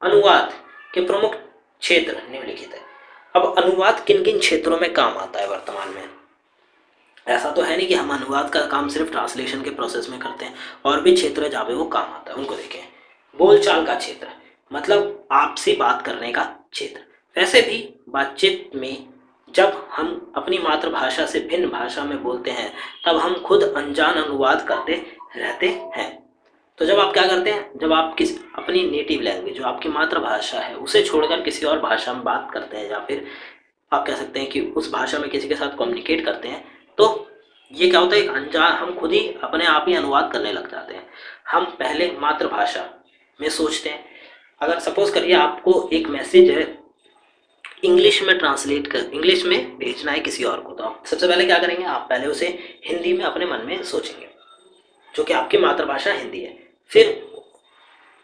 अनुवाद के प्रमुख क्षेत्र निम्नलिखित है। अब अनुवाद किन किन क्षेत्रों में काम आता है वर्तमान में? ऐसा तो है नहीं कि हम अनुवाद का काम सिर्फ ट्रांसलेशन के प्रोसेस में करते हैं, और भी क्षेत्र है जहाँ पे वो काम आता है, उनको देखें। बोलचाल का क्षेत्र, मतलब आपसे बात करने का क्षेत्र। वैसे भी बातचीत में जब हम अपनी मातृभाषा से भिन्न भाषा में बोलते हैं तब हम खुद अनजान अनुवाद करते रहते हैं। तो जब आप क्या करते हैं, जब आप किस अपनी नेटिव लैंग्वेज जो आपकी मातृभाषा है उसे छोड़कर किसी और भाषा में बात करते हैं, या फिर आप कह सकते हैं कि उस भाषा में किसी के साथ कम्युनिकेट करते हैं, तो ये क्या होता है, एक अनजान हम खुद ही अपने आप ही अनुवाद करने लग जाते हैं। हम पहले मातृभाषा में सोचते हैं। अगर सपोज करिए आपको एक मैसेज है इंग्लिश में ट्रांसलेट कर, इंग्लिश में भेजना है किसी और को, तो आप सबसे पहले क्या करेंगे, आप पहले उसे हिंदी में अपने मन में सोचेंगे, जो कि आपकी मातृभाषा हिंदी है। फिर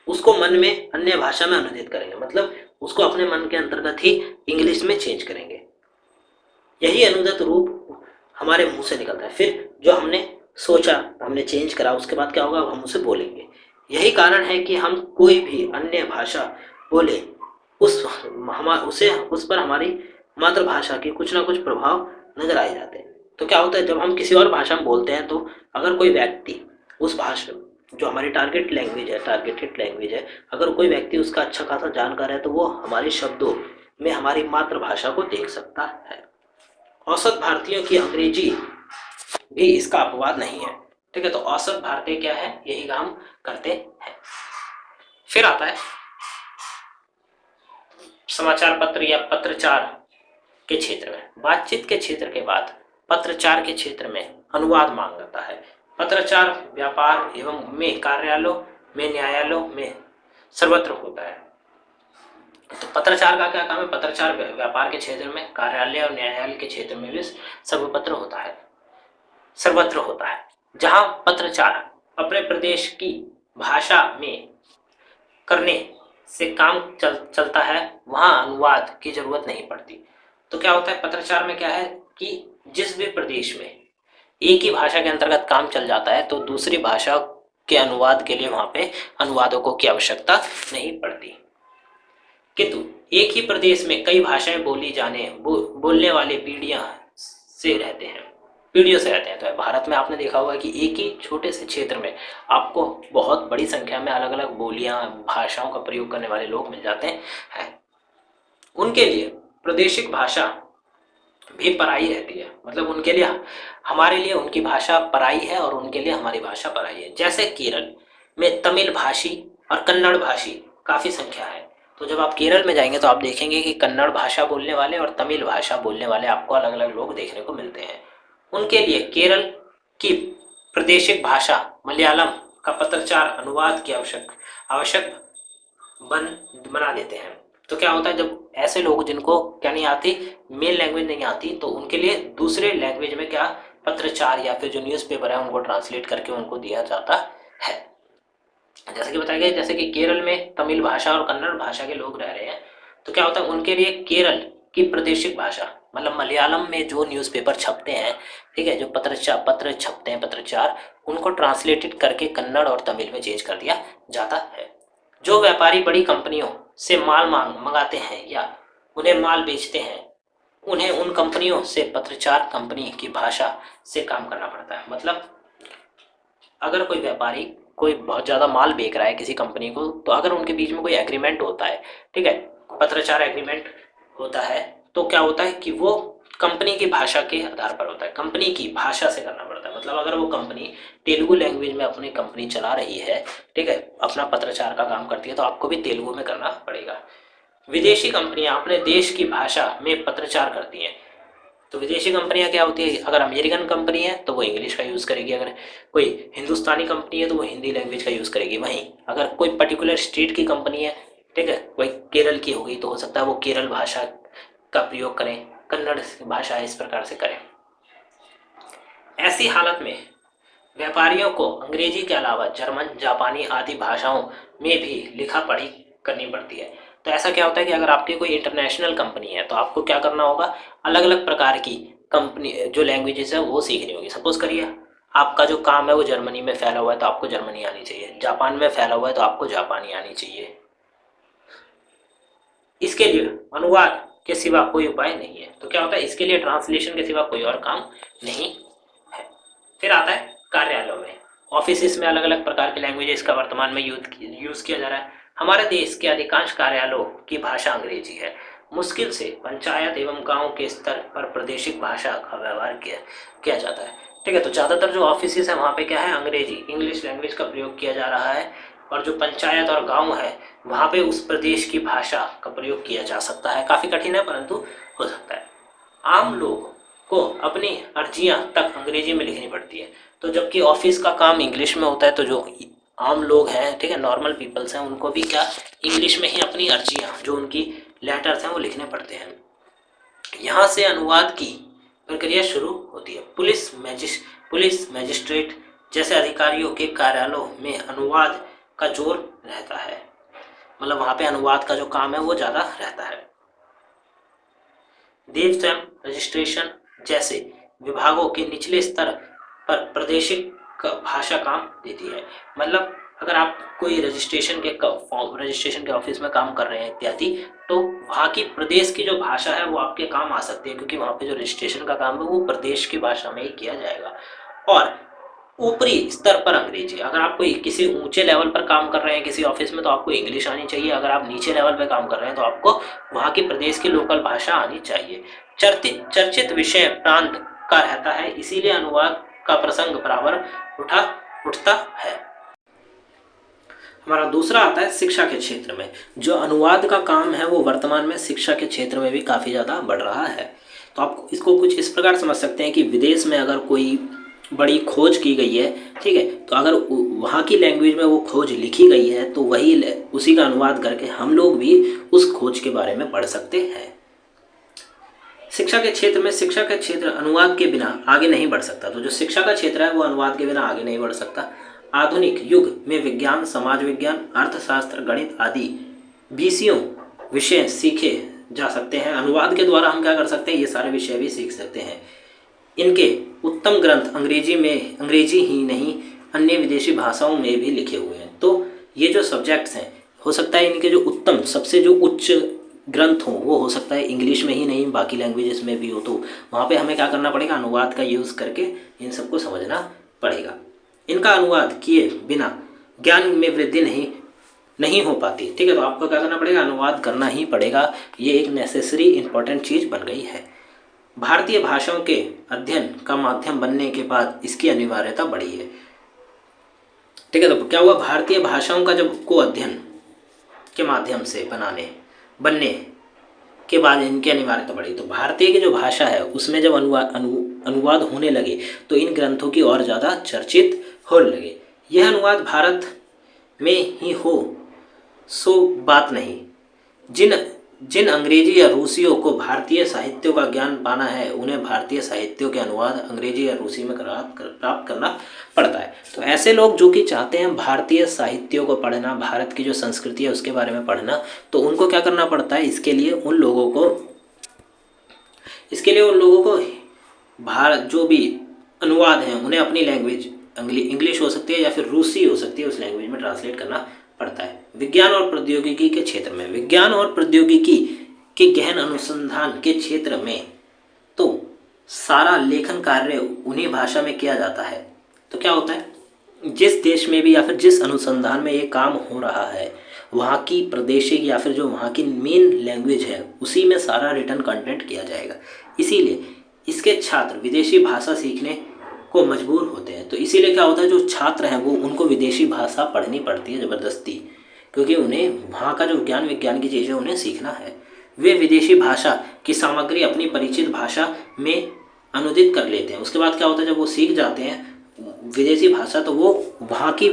उसको मन में अन्य भाषा में अनुदित करेंगे, मतलब उसको अपने मन के अंतर्गत ही इंग्लिश में चेंज करेंगे। यही अनुदित रूप हमारे मुंह से निकलता है। फिर जो हमने सोचा, हमने चेंज करा, उसके बाद क्या होगा, अब हम उसे बोलेंगे। यही कारण है कि हम कोई भी अन्य भाषा बोले उस पर हमारी मातृभाषा के कुछ ना कुछ प्रभाव नजर आए जाते हैं। तो क्या होता है, जब हम किसी और भाषा में बोलते हैं, तो अगर कोई व्यक्ति उस भाषा जो हमारी टारगेटेड लैंग्वेज है, अगर कोई व्यक्ति उसका अच्छा खासा जानकार है, तो वो हमारे शब्दों में हमारी मातृभाषा को देख सकता है। औसत भारतीयों की अंग्रेजी भी इसका अपवाद नहीं है। ठीक है, तो औसत भारतीय क्या है, यही काम करते हैं। फिर आता है समाचार पत्र या पत्रचार के क्षेत्र में। बातचीत के क्षेत्र के बाद पत्रचार के क्षेत्र में अनुवाद मांग आता है। पत्रचार व्यापार एवं में कार्यालयों में, न्यायालयों में सर्वत्र होता है। तो पत्रचार का क्या काम है, पत्रचार व्यापार के क्षेत्र में, कार्यालय और न्यायालय के क्षेत्र में भी सर्वत्र होता है। जहां पत्रचार अपने प्रदेश की भाषा में करने से काम चलता है, वहां अनुवाद की जरूरत नहीं पड़ती। तो क्या होता है, पत्रचार में क्या है कि जिस भी प्रदेश में एक ही भाषा के अंतर्गत काम चल जाता है, तो दूसरी भाषा के अनुवाद के लिए वहां पे अनुवादकों की आवश्यकता नहीं पड़ती। किंतु एक ही प्रदेश में कई भाषाएं बोलने वाले पीढ़ियों से रहते हैं। तो भारत में आपने देखा होगा कि एक ही छोटे से क्षेत्र में आपको बहुत बड़ी संख्या में अलग अलग बोलियां, भाषाओं का प्रयोग करने वाले लोग मिल जाते हैं। उनके लिए प्रादेशिक भाषा भी पराई रहती है, मतलब उनके लिए, हमारे लिए उनकी भाषा पराई है और उनके लिए हमारी भाषा पराई है। जैसे केरल में तमिल भाषी और कन्नड़ भाषी काफी संख्या है। तो जब आप केरल में जाएंगे तो आप देखेंगे कि कन्नड़ भाषा बोलने वाले और तमिल भाषा बोलने वाले आपको अलग अलग लोग देखने को मिलते हैं। उनके लिए केरल की प्रादेशिक भाषा मलयालम का पत्रचार अनुवाद की आवश्यक बना देते हैं। तो क्या होता है, जब ऐसे लोग जिनको क्या नहीं आती, मेन लैंग्वेज नहीं आती, तो उनके लिए दूसरे लैंग्वेज में क्या पत्रचार या फिर जो न्यूज़पेपर है उनको ट्रांसलेट करके उनको दिया जाता है। जैसे कि बताया गया, जैसे कि केरल में तमिल भाषा और कन्नड़ भाषा के लोग रह रहे हैं, तो क्या होता है, उनके लिए केरल की प्रादेशिक भाषा, मतलब मलयालम में जो न्यूज़पेपर छपते हैं, ठीक है, जो पत्र छपते हैं पत्रचार, उनको ट्रांसलेटेड करके कन्नड़ और तमिल में चेंज कर दिया जाता है। जो व्यापारी बड़ी कंपनियों से माल मंगाते हैं या उन्हें माल बेचते हैं, उन्हें उन कंपनियों से पत्रचार कंपनी की भाषा से काम करना पड़ता है। मतलब अगर कोई व्यापारी कोई बहुत ज़्यादा माल बेच रहा है किसी कंपनी को, तो अगर उनके बीच में कोई एग्रीमेंट होता है, ठीक है, पत्रचार एग्रीमेंट होता है, तो क्या होता है कि वो कंपनी की भाषा के आधार पर होता है, कंपनी की भाषा से करना पड़ता है। मतलब अगर वो कंपनी तेलुगु लैंग्वेज में अपनी कंपनी चला रही है, ठीक है, अपना पत्रचार का काम करती है, तो आपको भी तेलुगु में करना पड़ेगा। विदेशी कंपनियां अपने देश की भाषा में पत्रचार करती हैं। तो विदेशी कंपनियां क्या होती है, अगर अमेरिकन कंपनी है तो वो इंग्लिश का यूज़ करेगी, अगर कोई हिंदुस्तानी कंपनी है तो वो हिंदी लैंग्वेज का यूज़ करेगी। वहीं अगर कोई पर्टिकुलर स्टेट की कंपनी है, ठीक है, कोई केरल की हो गई, तो हो सकता है वो केरल भाषा का प्रयोग करें, कन्नड़ भाषा इस प्रकार से करें। ऐसी हालत में व्यापारियों को अंग्रेजी के अलावा जर्मन, जापानी आदि भाषाओं में भी लिखा पढ़ी करनी पड़ती है। तो ऐसा क्या होता है कि अगर आपकी कोई इंटरनेशनल कंपनी है, तो आपको क्या करना होगा, अलग अलग प्रकार की कंपनी जो लैंग्वेजेस है वो सीखनी होगी। सपोज करिए आपका जो काम है वो जर्मनी में फैला हुआ है, तो आपको जर्मनी आनी चाहिए, जापान में फैला हुआ है तो आपको जापानी आनी चाहिए। इसके लिए अनुवाद के सिवा कोई उपाय नहीं है। तो क्या होता है, इसके लिए ट्रांसलेशन के सिवा कोई और काम नहीं है। फिर आता है कार्यालयों में, ऑफिस में अलग अलग प्रकार के लैंग्वेजेस का वर्तमान में यूज किया जा रहा है। हमारे देश के अधिकांश कार्यालयों की भाषा अंग्रेजी है। मुश्किल से पंचायत एवं गांव के स्तर पर प्रादेशिक भाषा का व्यवहार किया जाता है। ठीक है, तो ज़्यादातर जो ऑफिस है वहाँ पे क्या है, अंग्रेजी इंग्लिश लैंग्वेज का प्रयोग किया जा रहा है। और जो पंचायत और गांव है वहाँ पे उस प्रदेश की भाषा का प्रयोग किया जा सकता है। काफ़ी कठिन है परंतु हो सकता है। आम लोग को अपनी अर्जियां तक अंग्रेजी में लिखनी पड़ती है, तो जबकि ऑफिस का काम इंग्लिश में होता है, तो जो आम लोग हैं, ठीक है, नॉर्मल पीपल्स हैं, उनको भी क्या इंग्लिश में ही अपनी अर्जियां, जो उनकी लेटर्स हैं, वो लिखने पड़ते हैं। यहाँ से अनुवाद की प्रक्रिया शुरू होती है। पुलिस मैजिस्ट्रेट जैसे अधिकारियों के कार्यालयों में अनुवाद का जोर रहता है, मतलब वहाँ पे अनुवाद का जो काम है वो ज़्यादा रहता है। देव स्वयं रजिस्ट्रेशन जैसे विभागों के निचले स्तर पर प्रादेशिक भाषा काम देती है। मतलब अगर आप कोई रजिस्ट्रेशन के ऑफिस में काम कर रहे हैं इत्यादि, तो वहाँ की प्रदेश की जो भाषा है वो आपके काम आ सकती है, क्योंकि वहाँ पे जो रजिस्ट्रेशन का काम है वो प्रदेश की भाषा में ही किया जाएगा। और ऊपरी स्तर पर अंग्रेजी, अगर आप कोई किसी ऊंचे लेवल पर काम कर रहे हैं किसी ऑफिस में, तो आपको इंग्लिश आनी चाहिए। अगर आप नीचे लेवल पर काम कर रहे हैं तो आपको वहाँ की प्रदेश की लोकल भाषा आनी चाहिए। चर्चित विषय प्रांत का रहता है, इसीलिए अनुवाद का प्रसंग बराबर उठता है। हमारा दूसरा आता है शिक्षा के क्षेत्र में। जो अनुवाद का काम है वो वर्तमान में शिक्षा के क्षेत्र में भी काफ़ी ज़्यादा बढ़ रहा है। तो आप इसको कुछ इस प्रकार समझ सकते हैं कि विदेश में अगर कोई बड़ी खोज की गई है, ठीक है, तो अगर वहाँ की लैंग्वेज में वो खोज लिखी गई है तो वही उसी का अनुवाद करके हम लोग भी उस खोज के बारे में पढ़ सकते हैं। शिक्षा के क्षेत्र अनुवाद के बिना आगे नहीं बढ़ सकता। तो जो शिक्षा का क्षेत्र है वो अनुवाद के बिना आगे नहीं बढ़ सकता। आधुनिक युग में विज्ञान, समाज विज्ञान, अर्थशास्त्र, गणित आदि 20 विषय सीखे जा सकते हैं। अनुवाद के द्वारा हम क्या कर सकते हैं, ये सारे विषय भी सीख सकते हैं। इनके उत्तम ग्रंथ अंग्रेजी ही नहीं अन्य विदेशी भाषाओं में भी लिखे हुए हैं। तो ये जो सब्जेक्ट्स हैं, हो सकता है इनके जो उत्तम सबसे जो उच्च ग्रंथ हो वो हो सकता है इंग्लिश में ही नहीं बाकी लैंग्वेजेस में भी हो। तो वहाँ पे हमें क्या करना पड़ेगा, अनुवाद का यूज़ करके इन सबको समझना पड़ेगा। इनका अनुवाद किए बिना ज्ञान में वृद्धि नहीं हो पाती। ठीक है, तो आपको क्या करना पड़ेगा, अनुवाद करना ही पड़ेगा। ये एक नेसेसरी इंपॉर्टेंट चीज़ बन गई है। भारतीय भाषाओं के अध्ययन का माध्यम बनने के बाद इसकी अनिवार्यता बढ़ी है। ठीक है, तो क्या हुआ, भारतीय भाषाओं का जब को अध्ययन के माध्यम से बनने के बाद इनकी अनिवार्यता बढ़ी। तो भारतीय की जो भाषा है उसमें जब अनुवाद होने लगे तो इन ग्रंथों की और ज़्यादा चर्चित होने लगे। यह अनुवाद भारत में ही हो सो बात नहीं। जिन अंग्रेजी या रूसियों को भारतीय साहित्यों का ज्ञान पाना है उन्हें भारतीय साहित्यों के अनुवाद अंग्रेजी या रूसी में प्राप्त करना पड़ता है। तो ऐसे लोग जो कि चाहते हैं भारतीय साहित्यों को पढ़ना, भारत की जो संस्कृति है उसके बारे में पढ़ना, तो उनको क्या करना पड़ता है, इसके लिए उन लोगों को भारत जो भी अनुवाद हैं उन्हें अपनी लैंग्वेज इंग्लिश हो सकती है या फिर रूसी हो सकती है, उस लैंग्वेज में ट्रांसलेट करना पड़ता है। विज्ञान और प्रौद्योगिकी के क्षेत्र में, विज्ञान और प्रौद्योगिकी के गहन अनुसंधान के क्षेत्र में तो सारा लेखन कार्य उन्हीं भाषा में किया जाता है। तो क्या होता है, जिस देश में भी या फिर जिस अनुसंधान में ये काम हो रहा है वहाँ की प्रादेशिक या फिर जो वहाँ की मेन लैंग्वेज है उसी में सारा रिटन कंटेंट किया जाएगा। इसीलिए इसके छात्र विदेशी भाषा सीखने को मजबूर होते हैं। तो इसीलिए क्या होता है, जो छात्र हैं वो उनको विदेशी भाषा पढ़नी पड़ती है ज़बरदस्ती, क्योंकि उन्हें वहाँ का जो ज्ञान विज्ञान की चीज़ें उन्हें सीखना है। वे विदेशी भाषा की सामग्री अपनी परिचित भाषा में अनुदित कर लेते हैं। उसके बाद क्या होता है, जब वो सीख जाते हैं विदेशी भाषा तो वो वहाँ की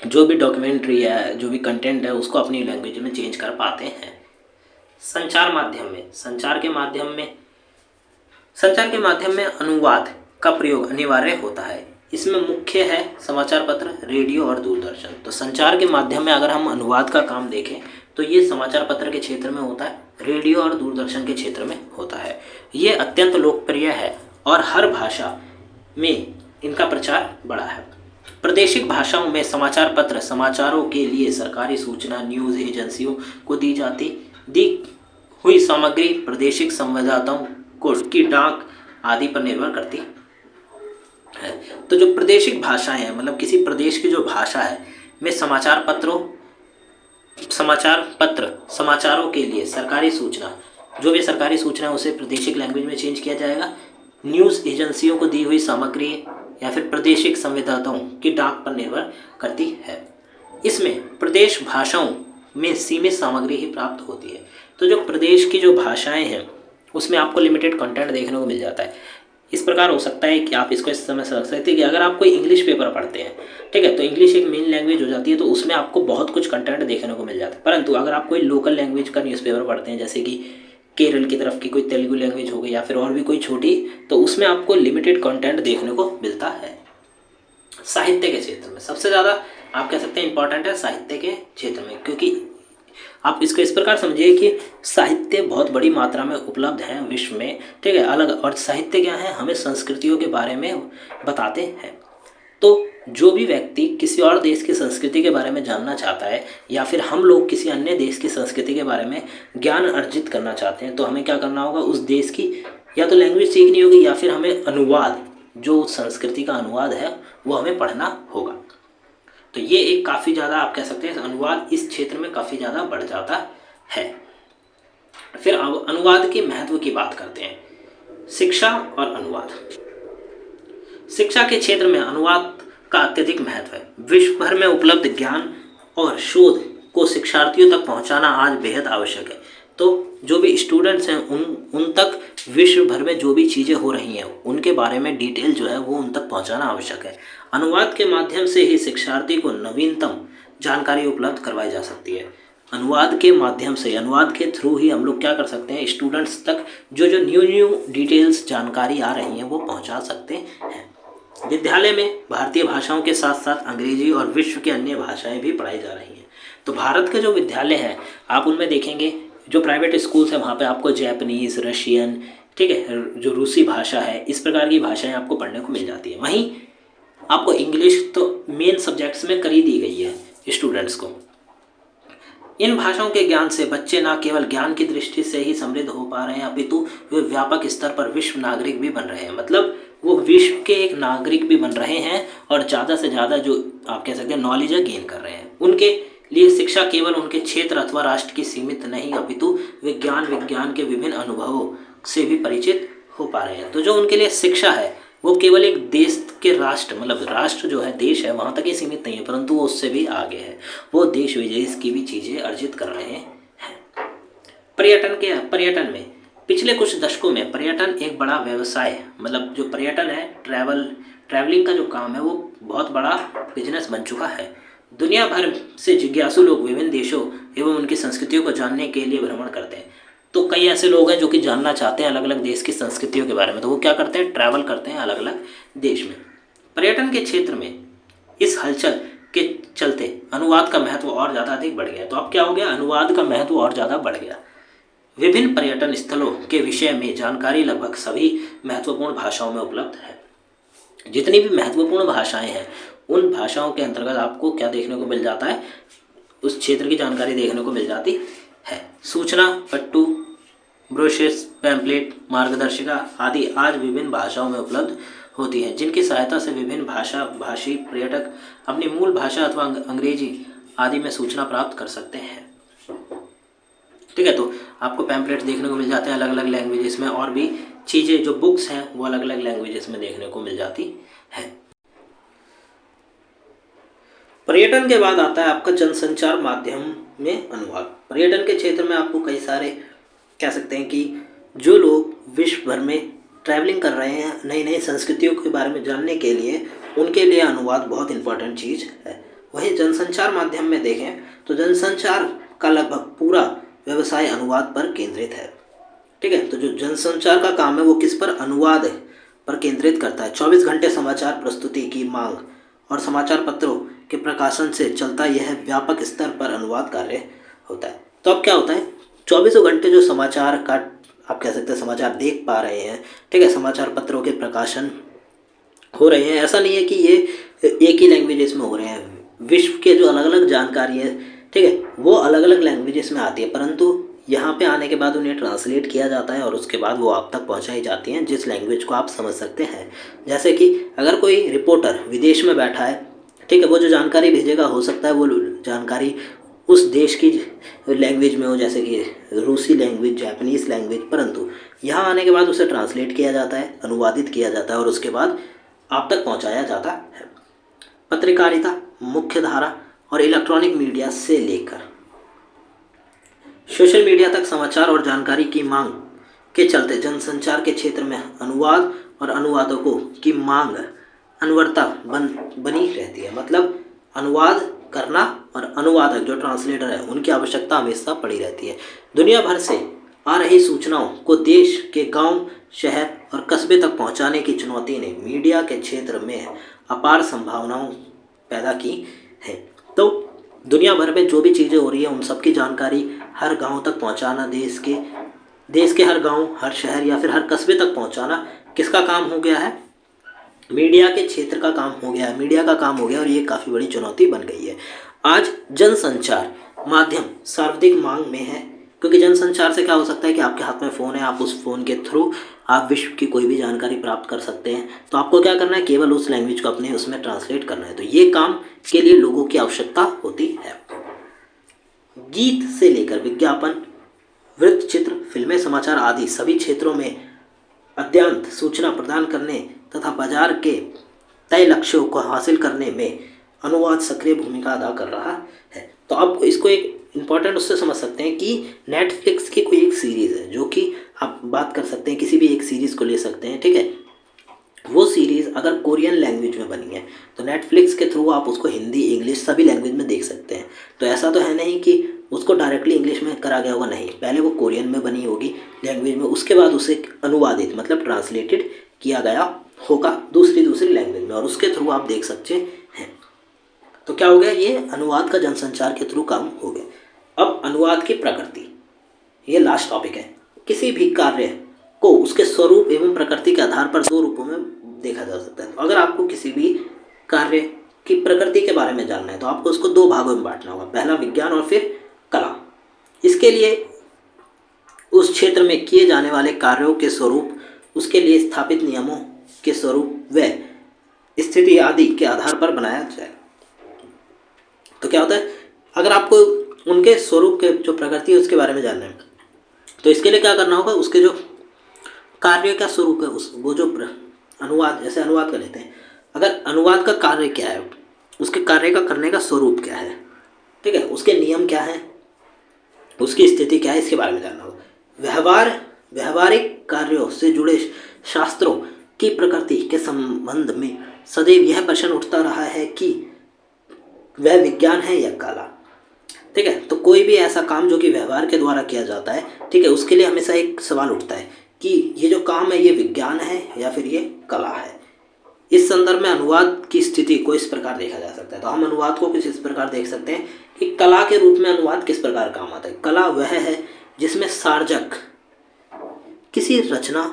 जो भी डॉक्यूमेंट्री है, जो भी कंटेंट है उसको अपनी लैंग्वेज में चेंज कर पाते हैं। संचार के माध्यम में अनुवाद का प्रयोग अनिवार्य होता है। इसमें मुख्य है समाचार पत्र, रेडियो और दूरदर्शन। तो संचार के माध्यम में अगर हम अनुवाद का काम देखें तो ये समाचार पत्र के क्षेत्र में होता है, रेडियो और दूरदर्शन के क्षेत्र में होता है। ये अत्यंत लोकप्रिय है और हर भाषा में इनका प्रचार बड़ा है। प्रादेशिक भाषाओं में समाचार पत्र समाचारों के लिए सरकारी सूचना न्यूज़ एजेंसियों को दी जाती दी हुई सामग्री प्रादेशिक संवाददाताओं को की डाक आदि पर निर्भर करती है। तो जो प्रादेशिक भाषाएं हैं, मतलब किसी प्रदेश की जो भाषा है, में समाचार पत्र समाचारों के लिए सरकारी सूचना, जो भी सरकारी सूचना है उसे प्रादेशिक लैंग्वेज में चेंज किया जाएगा। न्यूज़ एजेंसियों को दी हुई सामग्री या फिर प्रादेशिक संवाददाताओं की डाक पर निर्भर करती है। इसमें प्रदेश भाषाओं में सीमित सामग्री ही प्राप्त होती है। तो जो प्रदेश की जो भाषाएं हैं उसमें आपको लिमिटेड कंटेंट देखने को मिल जाता है। इस प्रकार हो सकता है कि आप इसको इस समय समझ सकते हैं कि अगर आप कोई इंग्लिश पेपर पढ़ते हैं, ठीक है, तो इंग्लिश एक मेन लैंग्वेज हो जाती है, तो उसमें आपको बहुत कुछ कंटेंट देखने को मिल जाता है। परंतु अगर आप कोई लोकल लैंग्वेज का न्यूज़पेपर पढ़ते हैं, जैसे कि केरल की तरफ की कोई तेलुगु लैंग्वेज हो गई या फिर और भी कोई छोटी, तो उसमें आपको लिमिटेड कंटेंट देखने को मिलता है। साहित्य के क्षेत्र में सबसे ज़्यादा आप कह सकते हैं इंपॉर्टेंट है साहित्य के क्षेत्र में, क्योंकि आप इसको इस प्रकार समझिए कि साहित्य बहुत बड़ी मात्रा में उपलब्ध है विश्व में, ठीक है, अलग। और साहित्य क्या है, हमें संस्कृतियों के बारे में बताते हैं। तो जो भी व्यक्ति किसी और देश की संस्कृति के बारे में जानना चाहता है या फिर हम लोग किसी अन्य देश की संस्कृति के बारे में ज्ञान अर्जित करना चाहते हैं, तो हमें क्या करना होगा, उस देश की या तो लैंग्वेज सीखनी होगी या फिर हमें अनुवाद, जो संस्कृति का अनुवाद है वो हमें पढ़ना होगा। तो ये एक काफ़ी ज़्यादा आप कह सकते हैं अनुवाद इस क्षेत्र में काफ़ी ज़्यादा बढ़ जाता है। फिर अब अनुवाद के महत्व की बात करते हैं। शिक्षा और अनुवाद। शिक्षा के क्षेत्र में अनुवाद का अत्यधिक महत्व है। विश्व भर में उपलब्ध ज्ञान और शोध को शिक्षार्थियों तक पहुंचाना आज बेहद आवश्यक है। तो जो भी स्टूडेंट्स हैं उन तक विश्व भर में जो भी चीज़ें हो रही हैं उनके बारे में डिटेल जो है वो उन तक पहुंचाना आवश्यक है। अनुवाद के माध्यम से ही शिक्षार्थी को नवीनतम जानकारी उपलब्ध करवाई जा सकती है। अनुवाद के माध्यम से, अनुवाद के थ्रू ही हम लोग क्या कर सकते हैं, स्टूडेंट्स तक जो जो न्यू डिटेल्स जानकारी आ रही हैं वो पहुंचा सकते हैं। विद्यालय में भारतीय भाषाओं के साथ साथ अंग्रेजी और विश्व की अन्य भाषाएं भी पढ़ाई जा रही हैं। तो भारत के जो विद्यालय हैं आप उनमें देखेंगे, जो प्राइवेट स्कूल्स हैं वहाँ पे आपको जैपनीज़, रशियन, ठीक है, जो रूसी भाषा है, इस प्रकार की भाषाएं आपको पढ़ने को मिल जाती है। वहीं आपको इंग्लिश तो मेन सब्जेक्ट्स में कर ही दी गई है स्टूडेंट्स को। इन भाषाओं के ज्ञान से बच्चे न केवल ज्ञान की दृष्टि से ही समृद्ध हो पा रहे हैं, अपितु वे व्यापक स्तर पर विश्व नागरिक भी बन रहे हैं। मतलब वो विश्व के एक नागरिक भी बन रहे हैं और ज़्यादा से ज़्यादा जो आप कह सकते हैं नॉलेज है गेन कर रहे हैं। उनके लिए शिक्षा केवल उनके क्षेत्र अथवा राष्ट्र की सीमित नहीं, अपितु वे ज्ञान विज्ञान के विभिन्न अनुभवों से भी परिचित हो पा रहे हैं। तो जो उनके लिए शिक्षा है वो केवल एक देश के राष्ट्र, मतलब राष्ट्र जो है, देश है, वहाँ तक ही सीमित नहीं है, परंतु वो उससे भी आगे है। वो देश विदेश की भी चीज़ें अर्जित कर रहे हैं। पर्यटन में पिछले कुछ दशकों में पर्यटन एक बड़ा व्यवसाय, मतलब जो पर्यटन है, ट्रैवलिंग का जो काम है वो बहुत बड़ा बिजनेस बन चुका है। दुनिया भर से जिज्ञासु लोग विभिन्न देशों एवं उनकी संस्कृतियों को जानने के लिए भ्रमण करते हैं। तो कई ऐसे लोग हैं जो कि जानना चाहते हैं अलग अलग देश की संस्कृतियों के बारे में, तो वो क्या करते हैं, ट्रैवल करते हैं अलग अलग देश में। पर्यटन के क्षेत्र में इस हलचल के चलते अनुवाद का महत्व और ज़्यादा अधिक बढ़ गया। तो अब क्या हो गया, अनुवाद का महत्व और ज़्यादा बढ़ गया। विभिन्न पर्यटन स्थलों के विषय में जानकारी लगभग सभी महत्वपूर्ण भाषाओं में उपलब्ध है। जितनी भी महत्वपूर्ण भाषाएं हैं उन भाषाओं के अंतर्गत आपको क्या देखने को मिल जाता है, उस क्षेत्र की जानकारी देखने को मिल जाती है। सूचना पट्टू, ब्रोशर्स, पैम्पलेट, मार्गदर्शिका आदि आज विभिन्न भाषाओं में उपलब्ध होती हैं, जिनकी सहायता से विभिन्न भाषी पर्यटक अपनी मूल भाषा अथवा अंग्रेजी आदि में सूचना प्राप्त कर सकते हैं। ठीक है, तो आपको पैम्पलेट देखने को मिल जाते हैं अलग अलग लैंग्वेजेस में, और भी चीज़ें जो बुक्स हैं वो अलग अलग लैंग्वेजेस में देखने को मिल जाती हैं। पर्यटन के बाद आता है आपका जनसंचार माध्यम में अनुवाद। पर्यटन के क्षेत्र में आपको कई सारे कह सकते हैं कि जो लोग विश्व भर में ट्रैवलिंग कर रहे हैं, नई नई संस्कृतियों के बारे में जानने के लिए, उनके लिए अनुवाद बहुत इंपॉर्टेंट चीज़ है। वहीं जनसंचार माध्यम में देखें तो जनसंचार का लगभग पूरा व्यवसाय अनुवाद पर केंद्रित है। ठीक है, तो जो जनसंचार का काम है वो किस पर, अनुवाद पर केंद्रित करता है। 24 घंटे समाचार प्रस्तुति की मांग और समाचार पत्रों के प्रकाशन से चलता यह व्यापक स्तर पर अनुवाद कार्य होता है। तो अब क्या होता है, 24 घंटे जो समाचार का आप कह सकते हैं समाचार देख पा रहे हैं, ठीक है, समाचार पत्रों के प्रकाशन हो रहे हैं। ऐसा नहीं है कि ये एक ही लैंग्वेजेस में हो रहे हैं, विश्व के जो अलग अलग जानकारी है, ठीक है, वो अलग अलग लैंग्वेजेस में आती है, परंतु यहाँ पे आने के बाद उन्हें ट्रांसलेट किया जाता है और उसके बाद वो आप तक पहुँचाई जाती हैं जिस लैंग्वेज को आप समझ सकते हैं। जैसे कि अगर कोई रिपोर्टर विदेश में बैठा है, ठीक है, वो जो जानकारी भेजेगा हो सकता है वो जानकारी उस देश की लैंग्वेज में हो, जैसे कि रूसी लैंग्वेज, जापानीज़ लैंग्वेज, परंतु यहाँ आने के बाद उसे ट्रांसलेट किया जाता है, अनुवादित किया जाता है और उसके बाद आप तक पहुँचाया जाता है। पत्रकारिता, मुख्य धारा और इलेक्ट्रॉनिक मीडिया से लेकर सोशल मीडिया तक समाचार और जानकारी की मांग के चलते जनसंचार के क्षेत्र में अनुवाद और अनुवादकों की मांग अनवरता बनी रहती है। मतलब अनुवाद करना और अनुवादक जो ट्रांसलेटर है उनकी आवश्यकता हमेशा पड़ी रहती है। दुनिया भर से आ रही सूचनाओं को देश के गांव, शहर और कस्बे तक पहुंचाने की चुनौती ने मीडिया के क्षेत्र में अपार संभावनाओं पैदा की है। तो दुनिया भर में जो भी चीज़ें हो रही है उन सब की जानकारी हर गांव तक पहुंचाना, देश के हर गांव, हर शहर या फिर हर कस्बे तक पहुंचाना किसका काम हो गया है? मीडिया के क्षेत्र का काम हो गया है, मीडिया का काम हो गया और ये काफ़ी बड़ी चुनौती बन गई है। आज जनसंचार माध्यम सर्वाधिक मांग में है, क्योंकि जनसंचार से क्या हो सकता है कि आपके हाथ में फ़ोन है, आप उस फ़ोन के थ्रू आप विश्व की कोई भी जानकारी प्राप्त कर सकते हैं। तो आपको क्या करना है, केवल उस लैंग्वेज को अपने उसमें ट्रांसलेट करना है। तो ये काम के लिए लोगों की आवश्यकता होती है। गीत से लेकर विज्ञापन, वृत्त चित्र, फिल्में, समाचार आदि सभी क्षेत्रों में अद्यंत सूचना प्रदान करने तथा बाजार के तय लक्ष्यों को हासिल करने में अनुवाद सक्रिय भूमिका अदा कर रहा है। तो आप इसको एक इम्पॉर्टेंट उससे समझ सकते हैं कि नेटफ्लिक्स की कोई एक सीरीज़ है, जो कि आप बात कर सकते हैं, किसी भी एक सीरीज़ को ले सकते हैं, ठीक है। वो सीरीज़ अगर कोरियन लैंग्वेज में बनी है तो नेटफ्लिक्स के थ्रू आप उसको हिंदी, इंग्लिश सभी लैंग्वेज में देख सकते हैं। तो ऐसा तो है नहीं कि उसको डायरेक्टली इंग्लिश में करा गया होगा, नहीं, पहले वो कोरियन में बनी होगी लैंग्वेज में, उसके बाद उसे अनुवादित मतलब ट्रांसलेटेड किया गया होगा दूसरी लैंग्वेज में और उसके थ्रू आप देख सकते हैं। तो क्या हो गया, ये अनुवाद का जनसंचार के थ्रू काम हो गया। अब अनुवाद की प्रकृति, ये लास्ट टॉपिक है। किसी भी कार्य को उसके स्वरूप एवं प्रकृति के आधार पर दो रूपों में देखा जा सकता है। तो अगर आपको किसी भी कार्य की प्रकृति के बारे में जानना है तो आपको उसको दो भागों में बांटना होगा, पहला विज्ञान और फिर कला। इसके लिए उस क्षेत्र में किए जाने वाले कार्यों के स्वरूप, उसके लिए स्थापित नियमों के स्वरूप व स्थिति आदि के आधार पर बनाया जाए। तो क्या होता है, अगर आपको उनके स्वरूप के जो प्रकृति है उसके बारे में जानना है तो इसके लिए क्या करना होगा, उसके जो कार्य का स्वरूप है वो जो अनुवाद, जैसे अनुवाद कर लेते हैं, अगर अनुवाद का कार्य क्या है, उसके कार्य का करने का स्वरूप क्या है, ठीक है, उसके नियम क्या है, उसकी स्थिति क्या है, इसके बारे में जानना होगा। व्यवहारिक कार्यों से जुड़े शास्त्रों की प्रकृति के संबंध में सदैव यह प्रश्न उठता रहा है कि वह विज्ञान है या कला, ठीक है। तो कोई भी ऐसा काम जो कि व्यवहार के द्वारा किया जाता है, ठीक है, उसके लिए हमेशा एक सवाल उठता है कि ये जो काम है ये विज्ञान है या फिर ये कला है। इस संदर्भ में अनुवाद की स्थिति को इस प्रकार देखा जा सकता है। तो हम अनुवाद को कुछ इस प्रकार देख सकते हैं कि कला के रूप में अनुवाद किस प्रकार काम आता है। कला वह है जिसमें सार्जक किसी रचना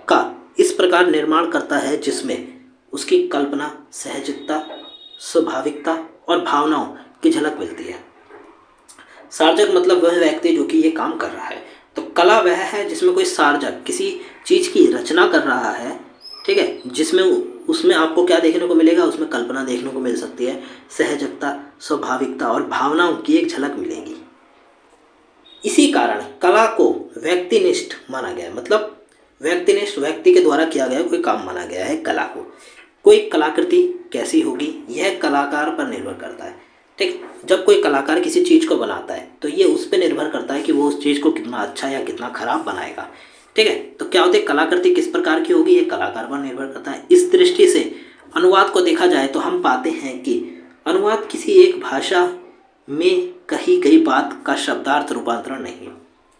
का इस प्रकार निर्माण करता है जिसमें उसकी कल्पना, सहजता, स्वाभाविकता और भावनाओं की झलक मिलती है। सार्जक मतलब वह व्यक्ति जो कि ये काम कर रहा है। तो कला वह है जिसमें कोई सार्जक किसी चीज़ की रचना कर रहा है, ठीक है, जिसमें उसमें आपको क्या देखने को मिलेगा, उसमें कल्पना देखने को मिल सकती है, सहजता, स्वाभाविकता और भावनाओं की एक झलक मिलेगी। इसी कारण कला को व्यक्तिनिष्ठ माना गया है, मतलब व्यक्तिनिष्ठ, व्यक्ति के द्वारा किया गया कोई काम माना गया है कला को। कोई कलाकृति कैसी होगी यह कलाकार पर निर्भर करता है, ठीक। जब कोई कलाकार किसी चीज़ को बनाता है तो ये उस पर निर्भर करता है कि वो उस चीज़ को कितना अच्छा या कितना खराब बनाएगा, ठीक है। तो क्या होती है, कलाकृति किस प्रकार की होगी ये कलाकार पर निर्भर करता है। इस दृष्टि से अनुवाद को देखा जाए तो हम पाते हैं कि अनुवाद किसी एक भाषा में कही गई बात का शब्दार्थ रूपांतरण नहीं है।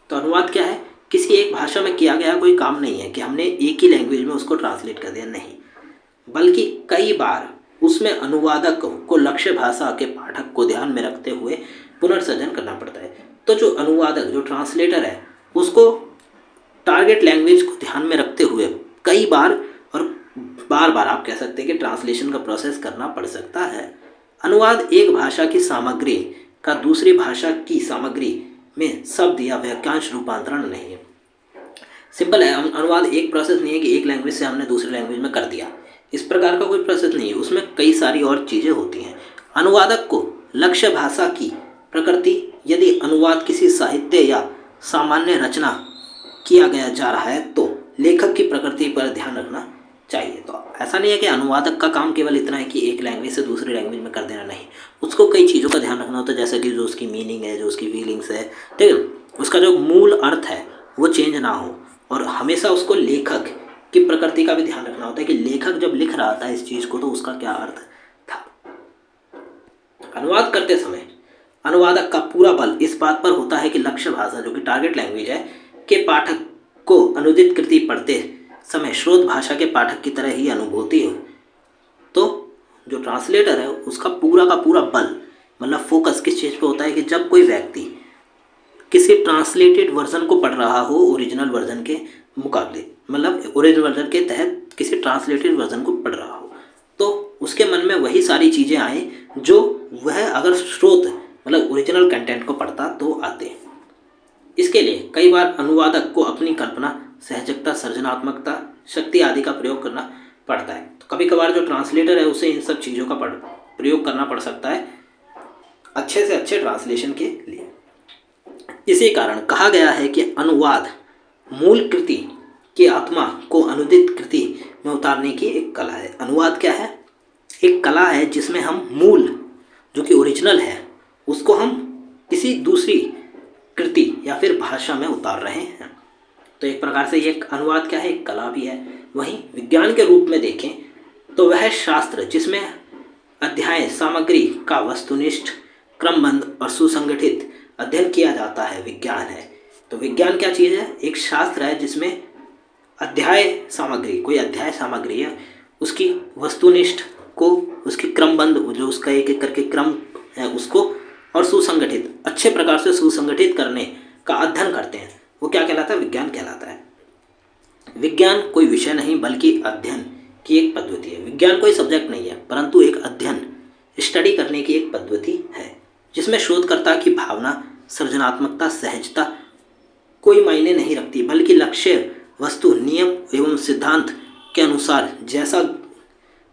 तो अनुवाद क्या है, किसी एक भाषा में किया गया कोई काम नहीं है कि हमने एक ही लैंग्वेज में उसको ट्रांसलेट कर दिया, नहीं, बल्कि कई बार उसमें अनुवादक को लक्ष्य भाषा के पाठक को ध्यान में रखते हुए पुनर्सृजन करना पड़ता है। तो जो अनुवादक, जो ट्रांसलेटर है, उसको टारगेट लैंग्वेज को ध्यान में रखते हुए कई बार और बार बार आप कह सकते हैं कि ट्रांसलेशन का प्रोसेस करना पड़ सकता है। अनुवाद एक भाषा की सामग्री का दूसरी भाषा की सामग्री में शब्द या वाक्यांश रूपांतरण नहीं है। सिंपल है, अनुवाद एक प्रोसेस नहीं है कि एक लैंग्वेज से हमने दूसरी लैंग्वेज में कर दिया, इस प्रकार का कोई प्रोसेस नहीं है, उसमें कई सारी और चीज़ें होती हैं। अनुवादक को लक्ष्य भाषा की प्रकृति, यदि अनुवाद किसी साहित्य या सामान्य रचना किया गया जा रहा है तो लेखक की प्रकृति पर ध्यान रखना चाहिए। तो ऐसा नहीं है कि अनुवादक का काम केवल इतना है कि एक लैंग्वेज से दूसरी लैंग्वेज में कर देना, नहीं, उसको कई चीज़ों का ध्यान रखना होता है, जैसे कि जो उसकी मीनिंग है, जो उसकी फीलिंग्स है, ठीक है, उसका जो मूल अर्थ है वो चेंज ना हो। और हमेशा उसको लेखक की प्रकृति का भी ध्यान रखना होता है कि लेखक जब लिख रहा था इस चीज़ को तो उसका क्या अर्थ था। अनुवाद करते समय अनुवादक का पूरा बल इस बात पर होता है कि लक्ष्य भाषा, जो कि टारगेट लैंग्वेज है, के पाठक को अनुदित कृति पढ़ते समय स्रोत भाषा के पाठक की तरह ही अनुभूति हो। तो जो ट्रांसलेटर है उसका पूरा का पूरा बल, मतलब फोकस किस चीज़ पे होता है कि जब कोई व्यक्ति किसी ट्रांसलेटेड वर्जन को पढ़ रहा हो ओरिजिनल वर्जन के मुकाबले, मतलब ओरिजिनल वर्जन के तहत किसी ट्रांसलेटेड वर्जन को पढ़ रहा हो, तो उसके मन में वही सारी चीज़ें आए जो वह अगर स्रोत मतलब ओरिजिनल कंटेंट को पढ़ता तो आते हैं। इसके लिए कई बार अनुवादक को अपनी कल्पना, सहजता, सृजनात्मकता, शक्ति आदि का प्रयोग करना पड़ता है। तो कभी कभार जो ट्रांसलेटर है उसे इन सब चीज़ों का प्रयोग करना पड़ सकता है अच्छे से अच्छे ट्रांसलेशन के लिए। इसी कारण कहा गया है कि अनुवाद मूल कृति की आत्मा को अनुदित कृति में उतारने की एक कला है। अनुवाद क्या है? एक कला है जिसमें हम मूल जो कि ओरिजिनल है उसको हम किसी दूसरी कृति या फिर भाषा में उतार रहे हैं। तो एक प्रकार से ये अनुवाद क्या है? एक कला भी है। वहीं विज्ञान के रूप में देखें तो वह शास्त्र जिसमें अध्याय सामग्री का वस्तुनिष्ठ, क्रमबद्ध और सुसंगठित अध्ययन किया जाता है, विज्ञान है। तो विज्ञान क्या चीज़ है? एक शास्त्र है जिसमें अध्याय सामग्री, कोई अध्याय सामग्री है, उसकी वस्तुनिष्ठ को, उसकी क्रमबद्ध जो उसका एक एक करके क्रम है उसको, और सुसंगठित, अच्छे प्रकार से सुसंगठित करने का अध्ययन करते हैं, वो क्या कहलाता है? विज्ञान कहलाता है। विज्ञान कोई विषय नहीं बल्कि अध्ययन की एक पद्धति है। विज्ञान कोई सब्जेक्ट नहीं है परंतु एक अध्ययन, स्टडी करने की एक पद्धति है जिसमें शोधकर्ता की भावना, सृजनात्मकता, सहजता कोई मायने नहीं रखती, बल्कि लक्ष्य, वस्तु, नियम एवं सिद्धांत के अनुसार जैसा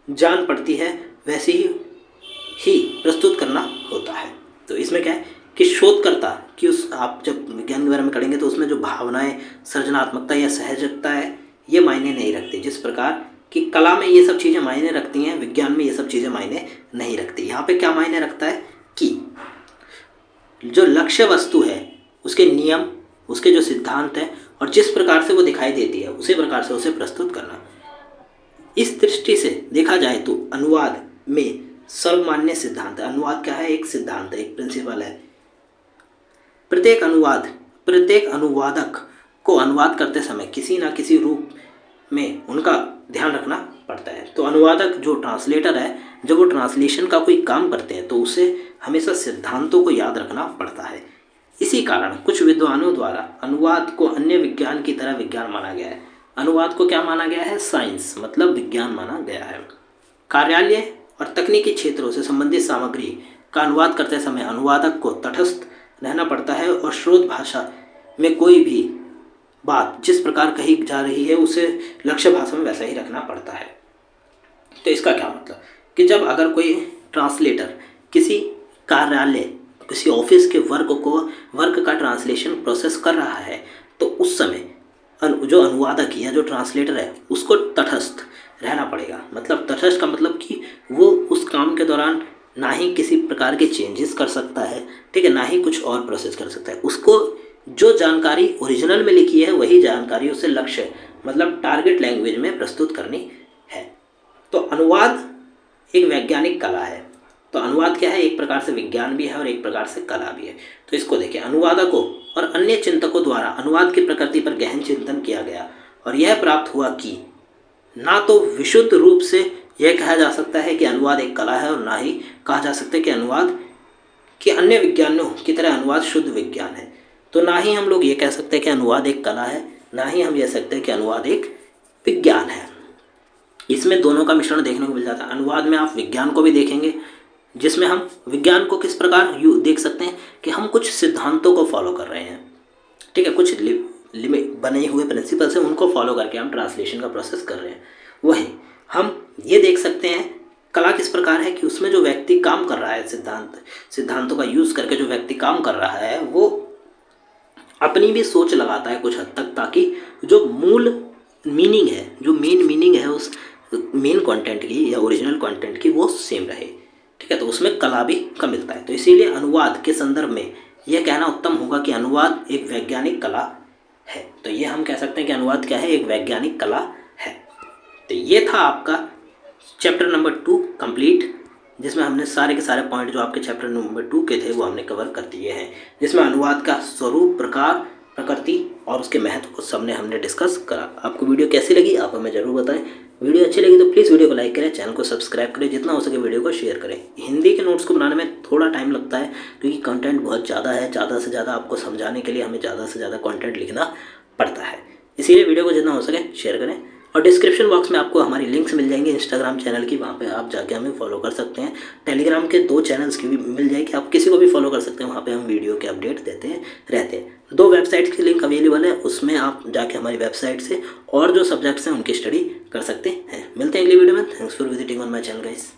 जान पड़ती है वैसे ही प्रस्तुत करना होता है। तो इसमें क्या है कि शोधकर्ता की आप जब विज्ञान के बारे में पढ़ेंगे तो उसमें जो भावनाएं, सृजनात्मकता या सहजता है ये मायने नहीं रखती। जिस प्रकार कि कला में ये सब चीज़ें मायने रखती हैं, विज्ञान में ये सब चीज़ें मायने नहीं रखती। यहाँ पे क्या मायने रखता है कि जो लक्ष्य वस्तु है उसके नियम, उसके जो सिद्धांत हैं और जिस प्रकार से वो दिखाई देती है उसी प्रकार से उसे प्रस्तुत करना। इस दृष्टि से देखा जाए तो अनुवाद में सर्वमान्य सिद्धांत है। अनुवाद क्या है? एक सिद्धांत है, एक प्रिंसिपल है। प्रत्येक अनुवादक को अनुवाद करते समय किसी न किसी रूप में उनका ध्यान रखना पड़ता है। तो अनुवादक जो ट्रांसलेटर है, जब वो ट्रांसलेशन का कोई काम करते हैं तो उसे हमेशा सिद्धांतों को याद रखना पड़ता है। इसी कारण कुछ विद्वानों द्वारा अनुवाद को अन्य विज्ञान की तरह विज्ञान माना गया है। अनुवाद को क्या माना गया है? साइंस, मतलब विज्ञान माना गया है। कार्यालय और तकनीकी क्षेत्रों से संबंधित सामग्री का अनुवाद करते समय अनुवादक को तटस्थ रहना पड़ता है और स्रोत भाषा में कोई भी बात जिस प्रकार कही जा रही है उसे लक्ष्य भाषा में वैसा ही रखना पड़ता है। तो इसका क्या मतलब कि जब अगर कोई ट्रांसलेटर किसी कार्यालय, किसी ऑफिस के वर्क का ट्रांसलेशन प्रोसेस कर रहा है तो उस समय जो अनुवादक या जो ट्रांसलेटर है उसको तटस्थ रहना पड़ेगा। मतलब तटस्थ का मतलब कि वो उस काम के दौरान ना ही किसी प्रकार के चेंजेस कर सकता है, ठीक है, ना ही कुछ और प्रोसेस कर सकता है। उसको जो जानकारी ओरिजिनल में लिखी है वही जानकारी उसे लक्ष्य मतलब टारगेट लैंग्वेज में प्रस्तुत करनी है। तो अनुवाद एक वैज्ञानिक कला है। तो अनुवाद क्या है? एक प्रकार से विज्ञान भी है और एक प्रकार से कला भी है। तो इसको देखिए, अनुवादकों और अन्य चिंतकों द्वारा अनुवाद की प्रकृति पर गहन चिंतन किया गया और यह प्राप्त हुआ कि ना तो विशुद्ध रूप से यह कहा जा सकता है कि अनुवाद एक कला है और ना ही कहा जा सकता है कि अनुवाद के अन्य विज्ञानों की तरह अनुवाद शुद्ध विज्ञान है। तो ना ही हम लोग ये कह सकते हैं कि अनुवाद एक कला है, ना ही हम कह सकते हैं कि अनुवाद एक विज्ञान है। इसमें दोनों का मिश्रण देखने को मिल जाता है। अनुवाद में आप विज्ञान को भी देखेंगे, जिसमें हम विज्ञान को किस प्रकार देख सकते हैं कि हम कुछ सिद्धांतों को फॉलो कर रहे हैं, ठीक है, कुछ लिमिट बने हुए प्रिंसिपल्स हैं, उनको फॉलो करके हम ट्रांसलेशन का प्रोसेस कर रहे हैं। वहीं हम ये देख सकते हैं कला किस प्रकार है कि उसमें जो व्यक्ति काम कर रहा है, सिद्धांतों का यूज़ करके जो व्यक्ति काम कर रहा है वो अपनी भी सोच लगाता है कुछ हद तक, ताकि जो मूल मीनिंग है, जो मेन मीनिंग है उस मेन कंटेंट की या ओरिजिनल कंटेंट की, वो सेम रहे, ठीक है। तो उसमें कला भी कम मिलता है। तो इसीलिए अनुवाद के संदर्भ में यह कहना उत्तम होगा कि अनुवाद एक वैज्ञानिक कला है। तो ये हम कह सकते हैं कि अनुवाद क्या है, एक वैज्ञानिक कला है। तो ये था आपका चैप्टर नंबर 2 कंप्लीट, जिसमें हमने सारे के सारे पॉइंट जो आपके चैप्टर नंबर 2 के थे वो हमने कवर कर दिए हैं, जिसमें अनुवाद का स्वरूप, प्रकार, प्रकृति और उसके महत्व को सबने हमने डिस्कस करा। आपको वीडियो कैसी लगी आप हमें ज़रूर बताएं। वीडियो अच्छी लगी तो प्लीज़ वीडियो को लाइक करें, चैनल को सब्सक्राइब करें, जितना हो सके वीडियो को शेयर करें। हिंदी के नोट्स को बनाने में थोड़ा टाइम लगता है क्योंकि कंटेंट बहुत ज़्यादा है, ज़्यादा से ज़्यादा आपको समझाने के लिए हमें ज़्यादा से ज़्यादा कंटेंट लिखना पड़ता है। इसीलिए वीडियो को जितना हो सके शेयर करें। और डिस्क्रिप्शन बॉक्स में आपको हमारी लिंक्स मिल जाएंगे इंस्टाग्राम चैनल की, वहाँ पे आप जाके हमें फॉलो कर सकते हैं। टेलीग्राम के 2 चैनल्स की भी मिल जाएगी, आप किसी को भी फॉलो कर सकते हैं, वहाँ पे हम वीडियो के अपडेट देते हैं रहते हैं। 2 वेबसाइट्स की लिंक अवेलेबल है, उसमें आप जाके हमारी वेबसाइट से और जो सब्जेक्ट्स हैं उनकी स्टडी कर सकते हैं। मिलते हैं अगली वीडियो में। Thanks for visiting on my channel guys.